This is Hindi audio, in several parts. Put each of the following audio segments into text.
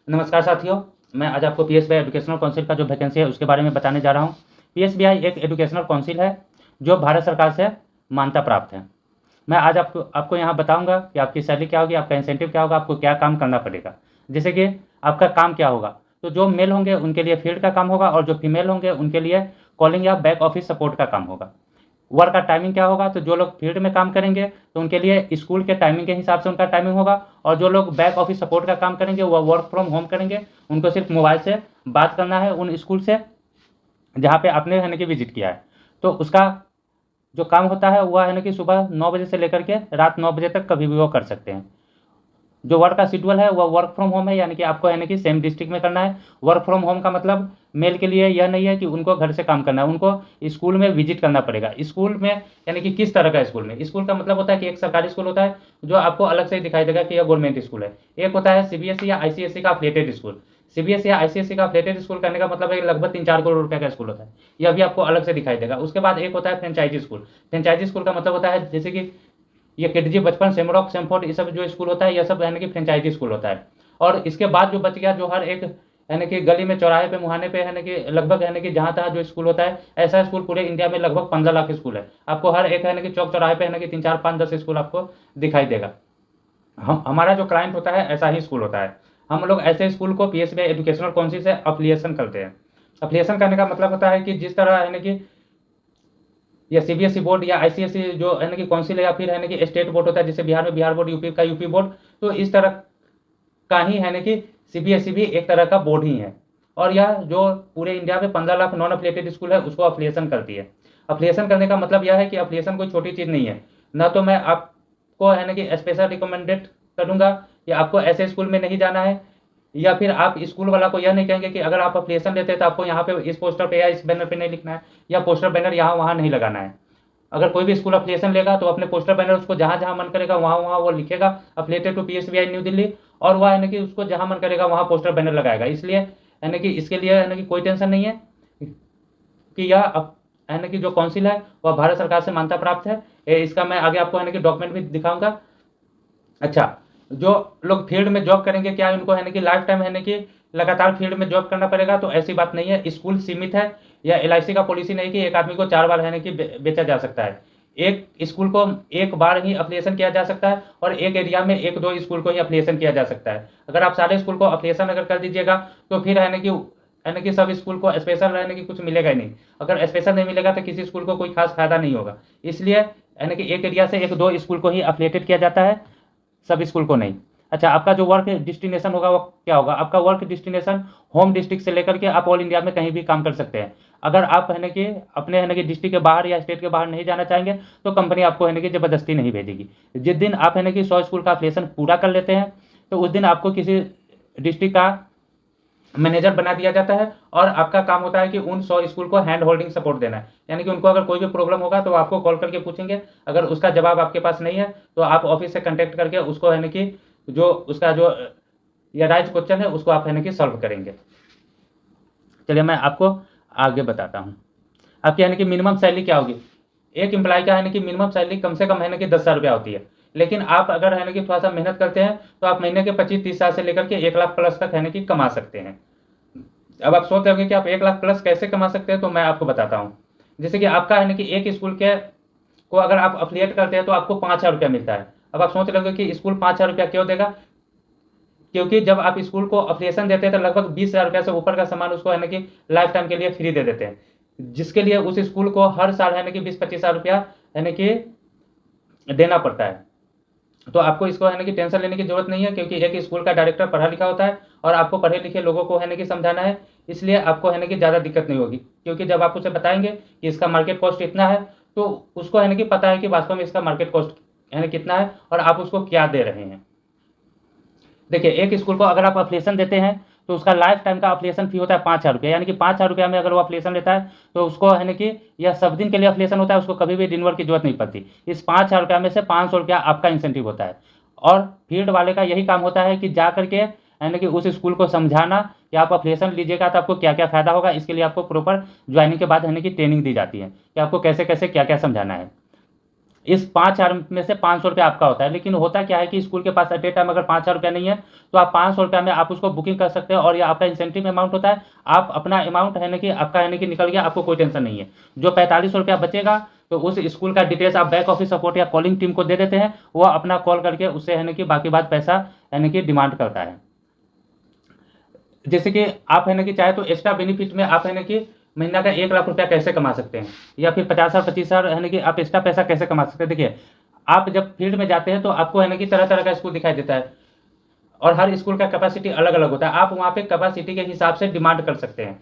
नमस्कार साथियों, मैं आज आपको पीएसबीआई एजुकेशनल काउंसिल का जो वैकेंसी है उसके बारे में बताने जा रहा हूँ। पीएसबीआई एक एजुकेशनल काउंसिल है जो भारत सरकार से मान्यता प्राप्त है। मैं आज आपको यहाँ बताऊँगा कि आपकी सैलरी क्या होगी, आपका इंसेंटिव क्या होगा, आपको क्या काम करना पड़ेगा। जैसे कि आपका काम क्या होगा, तो जो मेल होंगे उनके लिए फील्ड का काम होगा और जो फीमेल होंगे उनके लिए कॉलिंग या बैक ऑफिस सपोर्ट का काम होगा। वर्क का टाइमिंग क्या होगा, तो जो लोग फील्ड में काम करेंगे तो उनके लिए स्कूल के टाइमिंग के हिसाब से उनका टाइमिंग होगा, और जो लोग बैक ऑफिस सपोर्ट का काम करेंगे वह वर्क फ्रॉम होम करेंगे। उनको सिर्फ मोबाइल से बात करना है उन स्कूल से जहाँ पे आपने है ना कि विजिट किया है। तो उसका जो काम होता है वह है ना कि सुबह 9 बजे से लेकर के रात 9 बजे तक कभी भी वो कर सकते हैं। जो वर्क का शेड्यूल है वह वर्क फ्रॉम होम है, यानी कि आपको है ना कि सेम डिस्ट्रिक्ट में करना है। वर्क फ्रॉम होम का मतलब मेल के लिए यह नहीं है कि उनको घर से काम करना है, उनको स्कूल में विजिट करना पड़ेगा। स्कूल में यानी कि किस तरह का स्कूल में, स्कूल का मतलब होता है कि एक सरकारी स्कूल होता है जो आपको अलग से ही दिखाई देगा कि यह गवर्नमेंट स्कूल है। एक होता है सीबीएसई या आईसीएसई का अफिलिएटेड स्कूल। सीबीएसई या आईसीएसई का अफिलिएटेड स्कूल करने का मतलब है लगभग 3-4 करोड़ रुपए का स्कूल होता है। यह भी आपको अलग से दिखाई देगा। उसके बाद एक होता है फ्रेंचाइजी स्कूल। फ्रेंचाइजी स्कूल का मतलब होता है जैसे कि ये किडजी, बचपन, सेमरॉक, सेमफोर्ड, ये सब जो स्कूल होता है यह सब यानी कि फ्रेंचाइजी स्कूल होता है। और इसके बाद जो बच गया, जो हर एक यानी कि गली में, चौराहे पे, मुहाने पे यानी कि लगभग यानी कि जहाँ तहाँ जो स्कूल होता है, ऐसा स्कूल पूरे इंडिया में लगभग 15 लाख स्कूल है। आपको हर एक यानी कि चौक चौराहे पे यानी कि 3, 4, 5, 10 स्कूल आपको दिखाई देगा। हमारा जो क्लाइंट होता है ऐसा ही स्कूल होता है। हम लोग ऐसे स्कूल को पीएसबीआई एजुकेशनल काउंसिल से अफिलिएशन करते हैं। अफिलिएशन करने का मतलब होता है कि जिस तरह यानी कि या सीबीएसई बोर्ड या आईसीएसई जो है ना कि काउंसिल है, या फिर है ना कि स्टेट बोर्ड होता है, जैसे बिहार में बिहार बोर्ड, यूपी का यूपी बोर्ड, तो इस तरह का ही है ना कि सीबीएसई भी एक तरह का बोर्ड ही है। और यह जो पूरे इंडिया में 15 लाख नॉन अफिलिएटेड स्कूल है उसको अफिलिएशन करती है। अफिलिएशन करने का मतलब यह है कि अफिलिएशन कोई छोटी चीज़ नहीं है। ना तो मैं आपको है ना कि स्पेशल रिकमेंडेड करूँगा या आपको ऐसे स्कूल में नहीं जाना है, या फिर आप स्कूल वाला को यह नहीं कहेंगे कि अगर आप अप्लीकेशन लेते हैं तो आपको यहाँ पे इस पोस्टर पे या इस बैनर पे नहीं लिखना है, या पोस्टर बैनर यहाँ वहाँ नहीं लगाना है। अगर कोई भी स्कूल अप्लीकेशन लेगा तो अपने पोस्टर बैनर उसको जहाँ जहाँ मन करेगा वहाँ वहाँ वो लिखेगा अफिलिएटेड टू पीएसबीआई न्यू दिल्ली, और वह यानी कि उसको जहाँ मन करेगा वहाँ पोस्टर बैनर लगाएगा। इसलिए यानी कि इसके लिए यानी कि कोई टेंशन नहीं है कि यह यानी कि जो काउंसिल है वह भारत सरकार से मान्यता प्राप्त है। इसका मैं आगे आपको यानी कि डॉक्यूमेंट भी दिखाऊंगा। अच्छा, जो लोग फील्ड में जॉब करेंगे, क्या उनको है ना कि लाइफ टाइम है ना कि लगातार फील्ड में जॉब करना पड़ेगा, तो ऐसी बात नहीं है। स्कूल सीमित है, या एलआईसी का पॉलिसी नहीं कि एक आदमी को 4 बार है ना कि बेचा जा सकता है। एक स्कूल को एक बार ही अफिलिएशन किया जा सकता है, और एक एरिया में 1-2 स्कूल को ही अफिलिएशन किया जा सकता है। अगर आप सारे स्कूल को अफिलिएशन अगर कर दीजिएगा तो फिर है ना कि सब स्कूल को स्पेशल रहने की कुछ मिलेगा ही नहीं। अगर स्पेशल नहीं मिलेगा तो किसी स्कूल को कोई खास फायदा नहीं होगा। इसलिए यानी कि एक एरिया से 1-2 स्कूल को ही अफिलिएटेड किया जाता है, सब स्कूल को नहीं। अच्छा, आपका जो वर्क डिस्टिनेशन होगा वो क्या होगा? आपका वर्क डिस्टिनेशन होम डिस्ट्रिक्ट से लेकर के आप ऑल इंडिया में कहीं भी काम कर सकते हैं। अगर आप है ना कि अपने है ना कि डिस्ट्रिक्ट के बाहर या स्टेट के बाहर नहीं जाना चाहेंगे तो कंपनी आपको है ना कि ज़बरदस्ती नहीं भेजेगी। जिस दिन आप है ना कि 100 स्कूल का अफिलिएशन पूरा कर लेते हैं तो उस दिन आपको किसी डिस्ट्रिक्ट का मैनेजर बना दिया जाता है, और आपका काम होता है कि उन 100 स्कूल को हैंड होल्डिंग सपोर्ट देना है। यानी कि उनको अगर कोई भी प्रॉब्लम होगा तो आपको कॉल करके पूछेंगे। अगर उसका जवाब आपके पास नहीं है तो आप ऑफिस से कांटेक्ट करके उसको है ना कि जो उसका जो या राइज क्वेश्चन है उसको आप है ना कि सॉल्व करेंगे। चलिए मैं आपको आगे बताता हूँ। आपकी यानी कि मिनिमम सैलरी क्या होगी। एक एम्प्लॉय का है ना कि मिनिमम सैलरी कम से कम है ना कि 10,000 रुपया होती है। लेकिन आप अगर है ना कि थोड़ा सा मेहनत करते हैं तो आप महीने के 25-30 हज़ार से लेकर के 1 लाख प्लस तक है ना कि कमा सकते हैं। अब आप सोच रहे कि आप 1 लाख प्लस कैसे कमा सकते हैं, तो मैं आपको बताता हूँ। जैसे कि आपका है ना कि एक स्कूल के को अगर आप अफिलिएट करते हैं तो आपको 5,000 रुपया मिलता है। अब आप सोच रहे कि स्कूल 5,000 रुपया क्यों देगा, क्योंकि जब आप स्कूल को अफिलिएशन देते हैं तो लगभग 20,000 रुपया से ऊपर का सामान उसको है ना कि लाइफ टाइम के लिए फ्री दे देते हैं, जिसके लिए उस स्कूल को हर साल है ना कि 20-25 हज़ार रुपया है ना कि देना पड़ता है। तो आपको इसको है ना कि टेंशन लेने की जरूरत नहीं है, क्योंकि एक स्कूल का डायरेक्टर पढ़ा लिखा होता है और आपको पढ़े लिखे लोगों को है ना कि समझाना है। इसलिए आपको है ना कि ज़्यादा दिक्कत नहीं होगी, क्योंकि जब आप उसे बताएंगे कि इसका मार्केट कॉस्ट इतना है तो उसको है ना कि पता है कि वास्तव में इसका मार्केट कॉस्ट है ना कितना है और आप उसको क्या दे रहे हैं। देखिए, एक स्कूल को अगर आप अफिलिएशन देते हैं तो उसका लाइफ टाइम का अफिलिएशन फी होता है 5,000 रुपया। यानी कि 5,000 रुपया में अगर वो अफिलिएशन लेता है तो उसको है ना कि यह सब दिन के लिए अफिलिएशन होता है, उसको कभी भी रिन्यूअल की जरूरत नहीं पड़ती। इस 5,000 रुपया में से 500 रुपया आपका इंसेंटिव होता है, और फील्ड वाले का यही काम होता है कि जा करके यानी कि उस स्कूल को समझाना कि आप अफिलिएशन लीजिएगा तो आपको क्या क्या फ़ायदा होगा। इसके लिए आपको प्रॉपर ज्वाइनिंग के बाद यानी कि ट्रेनिंग दी जाती है कि आपको कैसे कैसे क्या क्या समझाना है। इस 5,000 में से 500 रुपया आपका होता है। लेकिन होता क्या है कि स्कूल के पास एट ए टाइम अगर 5,000 रुपया नहीं है तो आप 500 रुपया में आप उसको बुकिंग कर सकते हैं, और ये आपका इंसेंटिव अमाउंट होता है। आप अपना अमाउंट है ना कि आपका है ना कि निकल गया, आपको कोई टेंशन नहीं है। जो 4500 रुपया बचेगा तो उस स्कूल का डिटेल्स आप बैक ऑफिस सपोर्ट या कॉलिंग टीम को दे देते हैं, वो अपना कॉल करके उससे है ना कि बाकी बात पैसा है ना कि डिमांड करता है। जैसे कि आप है ना कि चाहे तो एक्स्ट्रा बेनिफिट में आप है ना कि महीना का 1 लाख रुपया कैसे कमा सकते हैं, या फिर 50,000 25,000 है ना कि आप एक्स्ट्रा पैसा कैसे कमा सकते हैं। देखिए, आप जब फील्ड में जाते हैं तो आपको है ना कि तरह तरह का स्कूल दिखाई देता है, और हर स्कूल का कैपेसिटी अलग अलग होता है। आप वहाँ पे कैपेसिटी के हिसाब से डिमांड कर सकते हैं,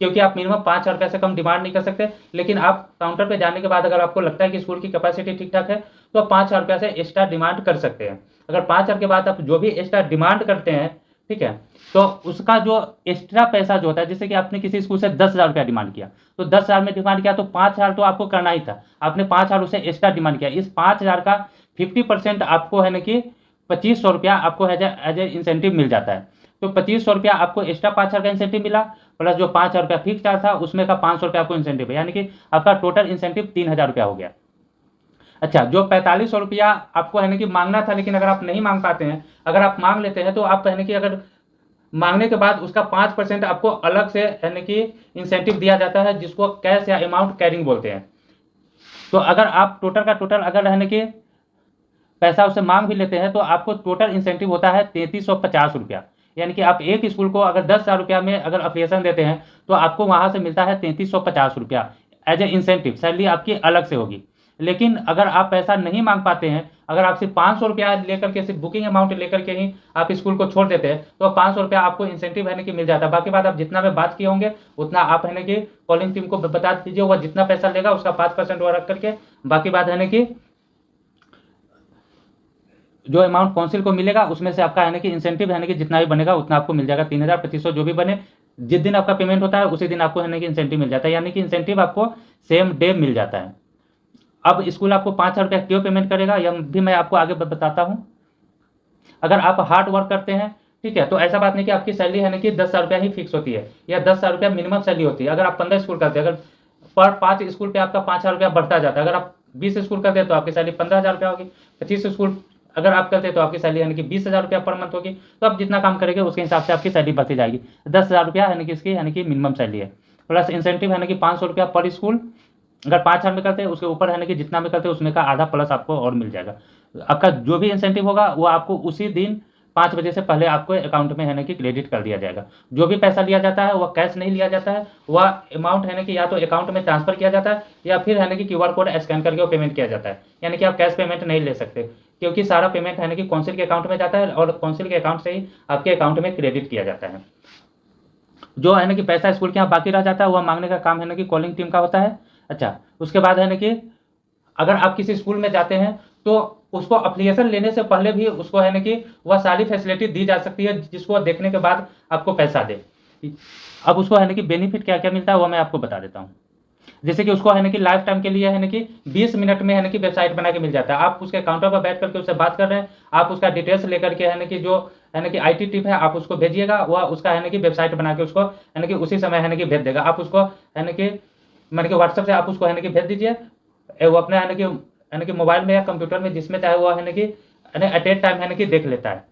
क्योंकि आप मिनिमम 5,000 रुपये से कम डिमांड नहीं कर सकते। लेकिन आप काउंटर पे जाने के बाद अगर आपको लगता है कि स्कूल की कैपेसिटी ठीक ठाक है तो आप 5,000 रुपये से एक्स्ट्रा डिमांड कर सकते हैं। अगर 5,000 के बाद आप जो भी एक्स्ट्रा डिमांड करते हैं, ठीक है, तो उसका जो एक्स्ट्रा पैसा जो होता है, जैसे कि आपने किसी स्कूल से 10,000 रुपया डिमांड किया, तो 10,000 में डिमांड किया तो 5,000 तो आपको करना ही था, आपने 5,000 उसे एक्स्ट्रा डिमांड किया। इस 5,000 का 50% आपको है ना कि 2,500 रुपया आपको एज ए इंसेंटिव मिल जाता है। तो 2,500 रुपया आपको एक्स्ट्रा 5,000 का इंसेंटिव मिला, प्लस जो 5,000 रुपया फिक्स चार्ज था उसमें का 500 रुपया आपको इंसेंटिव है, यानी कि आपका टोटल इंसेंटिव 3,000 रुपया हो गया। अच्छा, जो 4,500 रुपया आपको है ना कि मांगना था, लेकिन अगर आप नहीं मांग पाते हैं, अगर आप मांग लेते हैं तो आप है ना कि अगर मांगने के बाद उसका 5% आपको अलग से है ना कि इंसेंटिव दिया जाता है, जिसको कैश या अमाउंट कैरिंग बोलते हैं। तो अगर आप टोटल का टोटल अगर है ना कि पैसा उससे मांग भी लेते हैं तो आपको टोटल इंसेंटिव होता है 3,350 रुपया। यानी कि आप एक स्कूल को अगर 10,000 रुपया में अगर अफिलिएशन देते हैं तो आपको वहाँ से मिलता है 3,350 रुपया एज ए इंसेंटिव। सैलरी आपकी अलग से होगी। लेकिन अगर आप पैसा नहीं मांग पाते हैं, अगर आप सिर्फ 500 रुपया लेकर के, सिर्फ बुकिंग अमाउंट लेकर के ही आप स्कूल को छोड़ देते हैं, तो 500 रुपया आपको इंसेंटिव है ना कि मिल जाता है। बाकी बात आप जितना में बात किए होंगे उतना आप है ना कि कॉलिंग टीम को बता दीजिए, वह जितना पैसा लेगा उसका 5% वो रख करके बाकी बात है ना कि जो अमाउंट काउंसिल को मिलेगा उसमें से आपका है ना कि इंसेंटिव है ना कि जितना भी बनेगा उतना आपको मिल जाएगा। 3,000 2500 जो भी बने, जिस दिन आपका पेमेंट होता है उसी दिन आपको है ना कि इंसेंटिव मिल जाता है, यानी कि इंसेंटिव आपको सेम डे मिल जाता है। अब स्कूल आपको 5,000 रुपया क्यों पेमेंट करेगा यह भी मैं आपको आगे बताता हूँ। अगर आप हार्ड वर्क करते हैं, ठीक है, तो ऐसा बात नहीं कि आपकी सैलरी है ना कि 10,000 रुपया ही फिक्स होती है, या 10,000 रुपया मिनिमम सैलरी होती है। अगर आप 15 स्कूल करते हैं, अगर पर 5 स्कूल पे आपका 5,000 रुपया बढ़ता जाता है। अगर आप 20 स्कूल करते हैं तो आपकी सैलरी 15,000 रुपया होगी। 25 स्कूल अगर आप करते हैं तो आपकी सैलरी यानी कि 20,000 रुपया पर मंथ होगी। तो आप जितना काम करेंगे उसके हिसाब से आपकी सैलरी बढ़ती जाएगी। 10,000 रुपया यानी कि इसकी यानी कि मिनिमम सैलरी है, प्लस इंसेंटिव यानी कि 500 रुपया पर स्कूल। अगर 5,000 में करते हैं उसके ऊपर है ना कि जितना में करते हैं उसमें का आधा प्लस आपको और मिल जाएगा। आपका जो भी इंसेंटिव होगा वो आपको उसी दिन 5 बजे से पहले आपको अकाउंट में है ना कि क्रेडिट कर दिया जाएगा। जो भी पैसा लिया जाता है वह कैश नहीं लिया जाता है, वह अमाउंट है ना कि या तो अकाउंट में ट्रांसफर किया जाता है या फिर है ना कि QR कोड स्कैन करके वो पेमेंट किया जाता है। यानी कि आप कैश पेमेंट नहीं ले सकते, क्योंकि सारा पेमेंट है ना कि काउंसिल के अकाउंट में जाता है और काउंसिल के अकाउंट से ही आपके अकाउंट में क्रेडिट किया जाता है। जो है ना कि पैसा स्कूल के यहाँ बाकी रह जाता है वह मांगने का काम है ना कि कॉलिंग टीम का होता है। अच्छा, उसके बाद है ना कि अगर आप किसी स्कूल में जाते हैं तो उसको अप्लीकेशन लेने से पहले भी उसको है ना कि वह सारी फैसिलिटी दी जा सकती है, जिसको देखने के बाद आपको पैसा दे। अब उसको है ना कि बेनिफिट क्या क्या मिलता है वो मैं आपको बता देता हूँ। जैसे कि उसको है ना कि लाइफ टाइम के लिए है ना कि 20 मिनट में है ना कि वेबसाइट बना के मिल जाता है। आप उसके काउंटर पर बैठ करके उससे बात कर रहे हैं, आप उसका डिटेल्स लेकर के है ना कि जो है ना कि IT टिप है आप उसको भेजिएगा, वह उसका है ना कि वेबसाइट बना के उसको है ना कि उसी समय है ना कि भेज देगा। आप उसको है ना कि मैंने कि व्हाट्सएप से आप उसको है ना कि भेज दीजिए, वो अपने है ना कि मोबाइल में या कंप्यूटर में जिसमें चाहे वो है ना कि एट ए टाइम है ना कि देख लेता है।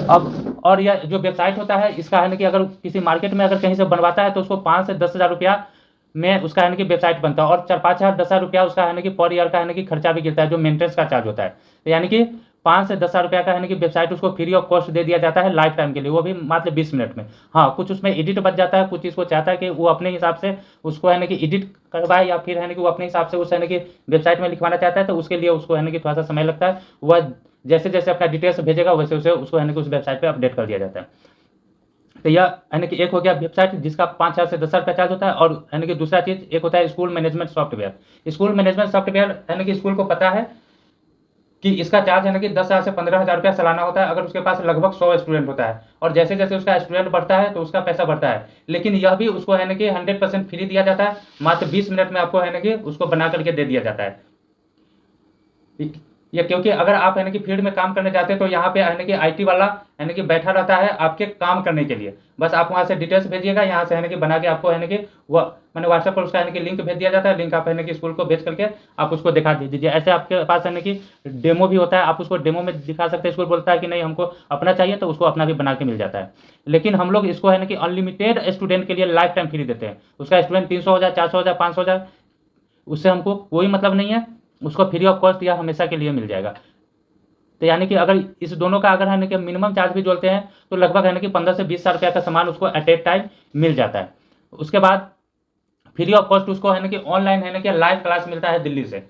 अब और यह जो वेबसाइट होता है इसका है ना कि अगर किसी मार्केट में अगर कहीं से बनवाता है तो उसको 5 से 10,000 रुपया में उसका है ना कि वेबसाइट बनता है, और 4-5,000 10,000 रुपया उसका है ना कि पर ईयर का है ना कि खर्चा भी गिरता है, जो मेंटेनेंस का चार्ज होता है। तो यानी कि 5 से 10,000 रुपया का है ना कि वेबसाइट उसको फ्री ऑफ कॉस्ट दे दिया जाता है लाइफ टाइम के लिए, वो भी मात्र 20 मिनट में। हाँ, कुछ उसमें एडिट बच जाता है, कुछ इसको चाहता है कि वो अपने हिसाब से उसको है ना कि एडिट करवाए, या फिर है ना कि वो अपने हिसाब से उस है ना कि वेबसाइट में लिखवाना चाहता है, तो उसके लिए उसको है ना कि थोड़ा सा समय लगता है। वह जैसे जैसे अपना डिटेल्स भेजेगा वैसे वैसे उसको है ना कि उस वेबसाइट पर अपडेट कर दिया जाता है। तो यह है ना कि एक हो गया वेबसाइट जिसका 5,000 से 10,000 रुपया चार्ज होता है, और है ना कि दूसरा चीज़ एक होता है school management software. School management software है ना कि स्कूल को पता है कि इसका चार्ज है ना कि 10,000 से 15,000 रुपया सालाना होता है, अगर उसके पास लगभग 100 स्टूडेंट होता है, और जैसे जैसे उसका स्टूडेंट बढ़ता है तो उसका पैसा बढ़ता है। लेकिन यह भी उसको है ना कि 100% फ्री दिया जाता है, मात्र 20 मिनट में आपको है ना कि उसको बना करके दे दिया जाता है। या क्योंकि अगर आप यानी कि फील्ड में काम करने जाते हैं तो यहाँ पे यानी कि आईटी वाला यानी कि बैठा रहता है आपके काम करने के लिए। बस आप वहाँ से डिटेल्स भेजिएगा, यहाँ से यानी कि बना के आपको यानी कि वो मैंने व्हाट्सएप पर उसका यानी कि लिंक भेज दिया जाता है। लिंक आप यानी कि स्कूल को भेज करके आप उसको दिखा दीजिए। ऐसे आपके पास यानी कि डेमो भी होता है, आप उसको डेमो में दिखा सकते हैं। स्कूल बोलता है कि नहीं हमको अपना चाहिए तो उसको अपना भी बना के मिल जाता है। लेकिन हम लोग इसको यानी कि अनलिमिटेड स्टूडेंट के लिए लाइफ टाइम फ्री देते हैं। उसका स्टूडेंट 300 हो जाए, 400 हो जाए, 500 हो जाए, उससे हमको कोई मतलब नहीं है, उसको फ्री ऑफ कॉस्ट या हमेशा के लिए मिल जाएगा। तो यानी कि अगर इस दोनों का अगर है कि मिनिमम चार्ज भी जोड़ते हैं तो लगभग है कि 15 से 20 हज़ार रुपया का सामान उसको एट ए टाइम मिल जाता है। उसके बाद फ्री ऑफ कॉस्ट उसको है ना कि ऑनलाइन है ना कि लाइव क्लास मिलता है दिल्ली से।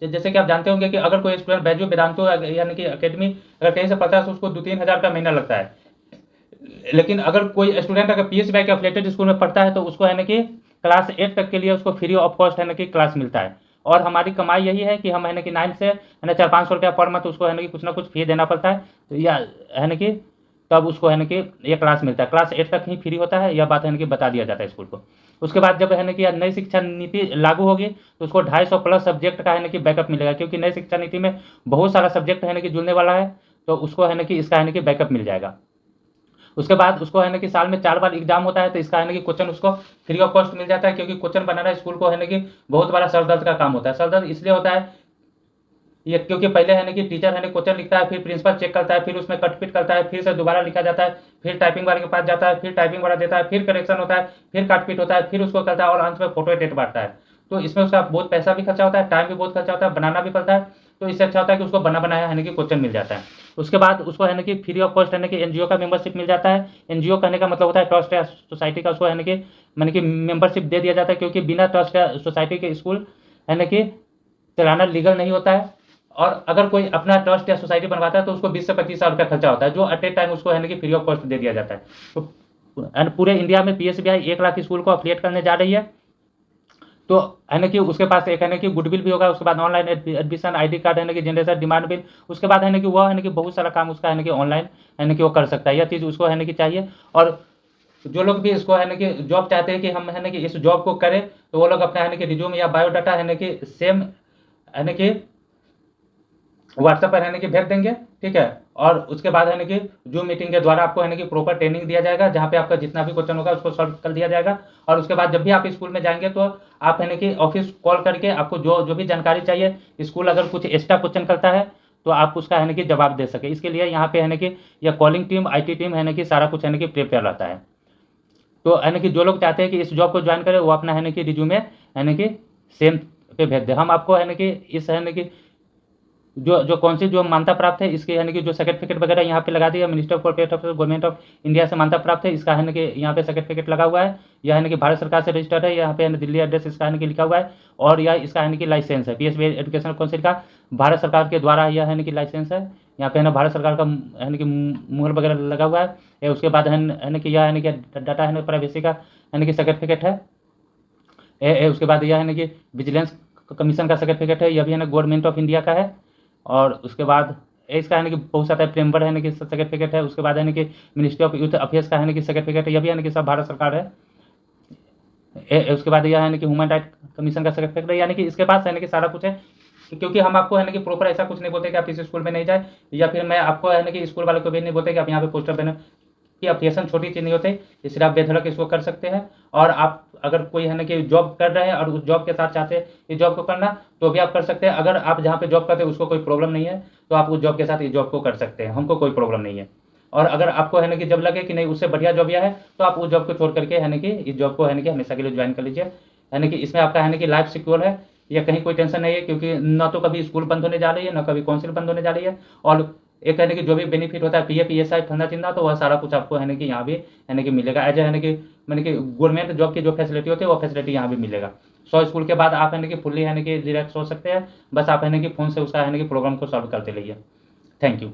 जैसे कि आप जानते होंगे कि अगर कोई स्टूडेंट बैजू वेदांतो यानी कि अकेडमी अगर कहीं से पढ़ता है तो उसको 2-3 हज़ार का महीना लगता है। लेकिन अगर कोई स्टूडेंट अगर पीएसबीआई के एफिलिएटेड स्कूल में पढ़ता है तो उसको है ना कि क्लास 8 तक के लिए उसको फ्री ऑफ कॉस्ट है ना कि क्लास मिलता है। और हमारी कमाई यही है कि हम है ना कि 9 से है ना 400-500 रुपया पर मंथ उसको है ना कि कुछ ना कुछ फी देना पड़ता है, या है ना कि तब उसको है ना कि ये क्लास मिलता है। क्लास 8 तक ही फ्री होता है, यह बात है ना कि बता दिया जाता है स्कूल को। उसके बाद जब है ना कि नई शिक्षा नीति लागू होगी तो उसको 250 प्लस सब्जेक्ट का है ना कि बैकअप मिलेगा, क्योंकि नई शिक्षा नीति में बहुत सारा सब्जेक्ट है ना कि जुड़ने वाला है, तो उसको है ना कि इसका है ना कि बैकअप मिल जाएगा। उसके बाद उसको है ना कि साल में 4 बार एग्जाम होता है, तो इसका है ना कि क्वेश्चन उसको फ्री ऑफ कॉस्ट मिल जाता है, क्योंकि क्वेश्चन बनाना स्कूल को है ना कि बहुत बड़ा सर दर्द का काम होता है। सर दर्द इसलिए होता है ये क्योंकि पहले है ना कि टीचर है ना क्वेश्चन लिखता है, फिर प्रिंसिपल चेक करता है, फिर उसमें कटपिट करता है, फिर से दोबारा लिखा जाता है, फिर टाइपिंग वाले के पास जाता है, फिर टाइपिंग वाला देता है, फिर करेक्शन होता है, फिर काटपीट होता है, फिर उसको करता है और अंत में फोटो टेट बांटता है। तो इसमें उसका बहुत पैसा भी खर्चा होता है, टाइम भी बहुत खर्चा होता है, बनाना भी पड़ता है। तो इससे अच्छा होता है कि उसको बना बनाया है ना कि क्वेश्चन मिल जाता है। उसके बाद उसको है ना कि फ्री ऑफ कॉस्ट है ना कि एनजीओ का मेंबरशिप मिल जाता है। एनजीओ कहने का मतलब होता है ट्रस्ट या सोसाइटी का, उसको है ना कि मैंने कि मेंबरशिप दे दिया जाता है, क्योंकि बिना ट्रस्ट या सोसाइटी के स्कूल है ना कि चलाना लीगल नहीं होता है। और अगर कोई अपना ट्रस्ट या सोसाइटी बनवाता है तो उसको 20 से 25 हज़ार रुपया खर्चा होता है, जो एट ए टाइम उसको है ना कि फ्री ऑफ कॉस्ट दे दिया जाता है। तो एंड पूरे इंडिया में पीएसबीआई 1 लाख स्कूल को अफिलिएट करने जा रही है। तो है ना कि उसके पास एक है ना कि गुडविल भी होगा। उसके बाद ऑनलाइन एडमिशन, आईडी कार्ड है ना कि जनरेशन, डिमांड बिल। उसके बाद है ना कि वो है ना कि बहुत सारा काम उसका है ना कि ऑनलाइन है ना कि वो कर सकता है। यह चीज़ उसको है ना कि चाहिए। और जो लोग भी इसको है ना कि जॉब चाहते हैं कि हम है ना कि इस जॉब को करें, तो वो लोग अपना है ना कि रिज्यूम या बायोडाटा है ना कि सेम है ना कि व्हाट्सएप पर है ना कि भेज देंगे, ठीक है। और उसके बाद है ना कि जूम मीटिंग के द्वारा आपको है ना कि प्रॉपर ट्रेनिंग दिया जाएगा, जहाँ पे आपका जितना भी क्वेश्चन होगा उसको सॉल्व कर दिया जाएगा। और उसके बाद जब भी आप स्कूल में जाएंगे तो आप है ना कि ऑफिस कॉल करके आपको जो जो भी जानकारी चाहिए, स्कूल अगर कुछ एक्स्ट्रा क्वेश्चन करता है तो आप उसका है ना कि जवाब दे सके। इसके लिए यहाँ पे है ना कि यह कॉलिंग टीम, IT टीम है ना कि सारा कुछ है ना कि प्रिपेयर रहता है। तो है ना कि जो लोग चाहते हैं कि इस जॉब को ज्वाइन करें वो अपना है ना कि रिज्यूमे है ना कि सेम पे भेज दे। हम आपको है ना कि इस है ना कि जो जो कौन सी जो मान्यता प्राप्त है इसके यानी कि जो सर्टिफिकेट वगैरह यहाँ पे लगा दिया, minister of corporate affairs government of India से मान्यता प्राप्त है। इसका है ना कि यहाँ पे सर्टिफिकेट लगा हुआ है। यह है ना कि भारत सरकार से रजिस्टर्ड है। यहाँ पे है ना दिल्ली एड्रेस इसका है ना कि लिखा हुआ है। और यह इसका है ना कि लाइसेंस है, पीएसबीआई एजुकेशनल काउंसिल का भारत सरकार के द्वारा यह है ना कि लाइसेंस है। यहाँ पे है ना भारत सरकार का है ना कि मुहर वगैरह लगा हुआ है। उसके बाद है ना कि यह है ना कि डाटा है ना प्राइवेसी का है ना कि सर्टिफिकेट है। उसके बाद यह है ना कि विजिलेंस कमीशन का सर्टिफिकेट है, यह भी है ना गवर्नमेंट ऑफ इंडिया का है। और उसके बाद इसका है ना कि बहुत सारा प्रेम्बर है ना कि सर्टिफिकेट है। उसके बाद है ना कि मिनिस्ट्री ऑफ यूथ अफेयर्स का है ना कि सर्टिफिकेट है, यह भी है ना कि सब भारत सरकार है। उसके बाद यह है ना कि ह्यूमन राइट कमीशन का सर्टिफिकेट है। यानी कि इसके पास है ना कि सारा कुछ है, क्योंकि हम आपको है ना कि प्रॉपर ऐसा कुछ नहीं बोलते कि आप इस स्कूल में नहीं जाए, या फिर मैं आपको है ना कि स्कूल वाले को भी नहीं बोलते कि आप यहाँ पे पोस्टर बने कि अप्लीकेशन छोटी चीज़ नहीं होती, इसलिए आप बेधड़क इसको कर सकते हैं। और आप अगर कोई है ना कि जॉब कर रहे हैं और उस जॉब के साथ चाहते हैं इस जॉब को करना, तो भी आप कर सकते हैं। अगर आप जहाँ पे जॉब करते हैं उसको कोई प्रॉब्लम नहीं है तो आप उस जॉब के साथ इस जॉब को कर सकते हैं, हमको कोई प्रॉब्लम नहीं है। और अगर आपको है ना कि जब लगे कि नहीं उससे बढ़िया जॉब यह है, तो आप उस जॉब को छोड़ करके है ना कि इस जॉब को है ना कि हमेशा के लिए ज्वाइन कर लीजिए। है ना कि इसमें आपका है ना कि लाइफ सिक्योर है, या कहीं कोई टेंशन नहीं है, क्योंकि ना तो कभी स्कूल बंद होने जा रही है, ना कभी काउंसिल बंद होने जा रही है। और एक है ना कि जो भी बेनिफिट होता है PF PSI फंदा चिंदा, तो वह सारा कुछ आपको है ना कि यहाँ भी है ना कि मिलेगा। एज है ना कि मैंने कि गवर्नमेंट जॉब की जो फैसिलिटी होती है वो फैसिलिटी यहाँ भी मिलेगा। 100 स्कूल के बाद आप है ना कि फुल्ली है ना कि रिलैक्स हो सकते हैं। बस आप है ना कि फ़ोन से उसका है ना कि प्रोग्राम को सॉल्व करते रहिए। Thank you.